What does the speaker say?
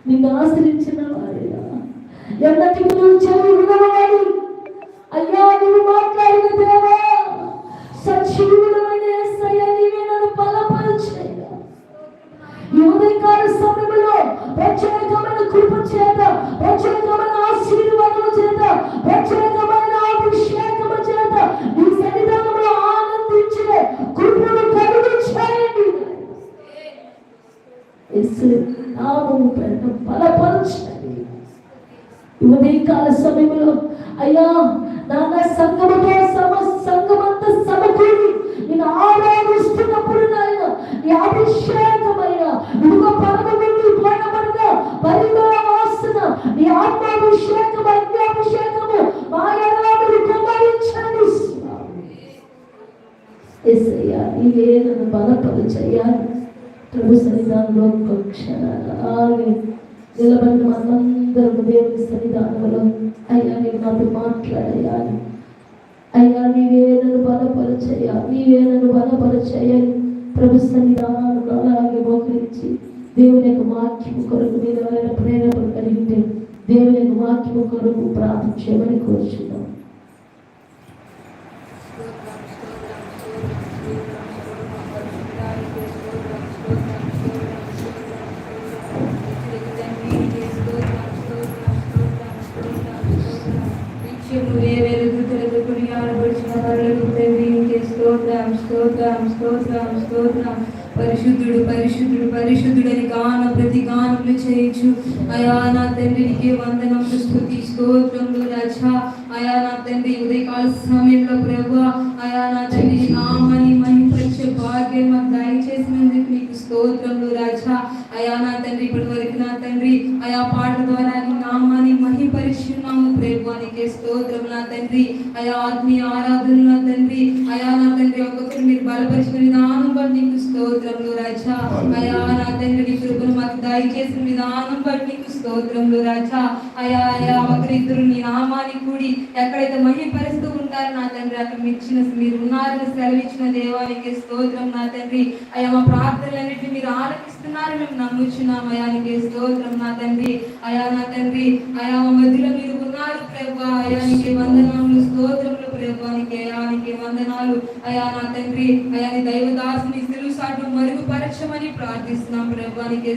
నిన్ను ఆశ్రయించిన వాడయ్యా, ఎన్నటికి నువ్వు చెవి వినవాడు అయ్యా, నువ్వు మాట్లాడిన దేవా, సజీవుడమైన యేసయ్యా, నీవే నన్ను బలపరచయ్యా. ఈ ఉదయకాల సమయంలో ప్రత్యేకమైన కృప చేత, ప్రత్యేకమైన ఆశీర్వాదం చేత, ప్రత్యేకమైన అభిషేకము చేత నీ సన్నిధానంలో ఆనందించే కృపను కలుగు చేయండి. యేసు నామము పేరిట బలపరచండి. ఉదయకాల సమయంలో అయ్యా నాన్న సంఘమంతా సమకూడి నేను ఆరాధిస్తున్నప్పుడు నాయన నీ అభిషేకమైన ఇదిగో పరమ నుండి పోనబడిన పరిమళ వాసన నీ ఆత్మాభిషేకం అగ్నిభిషేకము మా ఎడల కుమ్మరించండి. యేసయ్యా నీవే నన్ను బలపరచయ్యా. ప్రభు సన్నిధానంలో ఒక క్షణాలు నిలబడిన మనందరూ దేవుని సన్నిధానంలో అయ్యా నీవు నాతో మాట్లాడయ్యా, అయ్యా నీవే నన్ను బలపరచయ్యా, నీవే నన్ను బలపరచయ్యా. ప్రభు సన్నిధానంలో అలాగే మోకరించి దేవుని యొక్క వాక్యము కొరకు మీరు ఎవరైనా ప్రేరణ కలిగితే దేవుని యొక్క వాక్యము కొరకు ప్రార్థన చేయమని కోరుచున్నాం. పరిశుద్ధుడు పరిశుద్ధుడు పరిశుద్ధుడని గాన ప్రతి గానములు చేయొచ్చు. అయా నా తండ్రికి వందనములు, స్తుతి స్తోత్రములు రాజా. అయా నా తండ్రి ఉదయకాల సమయంలో ప్రభువా, అయా నా తండ్రి నామని మహిమపరిచే భాగ్యం మాకు దయచేసినందుకు నీకు స్తోత్రములు రాజా. అయా నా తండ్రి ఇప్పటి వరకు నా తండ్రి అయా పాట ద్వారా నీ నామాన్ని మహిమపరిచున్నాము ప్రభువా, నీకే స్తోత్రములు నా తండ్రి. అయా ఆత్మీయ ఆరాధన నా తండ్రి, అయా నా తండ్రి ఒక్కొక్కరు మీరు బలపరిచిన విధానం బట్టి నీకు స్తోత్రములు రాజా. అయా నా తండ్రి నీ కృపను మాకు దయచేసిన విధానం బట్టి నీకు స్తోత్రములు రాజా. అయా అయా ఒకరిద్దరు నీ నామాన్ని కూడి ఎక్కడైతే మహిమపరుస్తూ ఉంటారు నా తండ్రి, అక్కడ మీరు ఉన్నారని సెలవిచ్చిన దేవానికి స్తోత్రం నా తండ్రి. అయా మా ప్రార్థనలన్నింటినీ మీరు ఆలకిస్తున్నారు మేము నమ్ముచున్నాం. అయానికి స్తోత్రం నా తండ్రి. అయా నా తండ్రి అయా మా మధ్యలో మీరు ఉన్నారు ప్రభువా, అయానికి వందనాలు స్తోత్రములు ప్రభువానికి, అయానికి వందనాలు. అయా నా తండ్రి అయా నీ దైవదాసుని సిలువ సాటు మరుగుపరచమని ప్రార్థిస్తున్నాం ప్రభువానికి.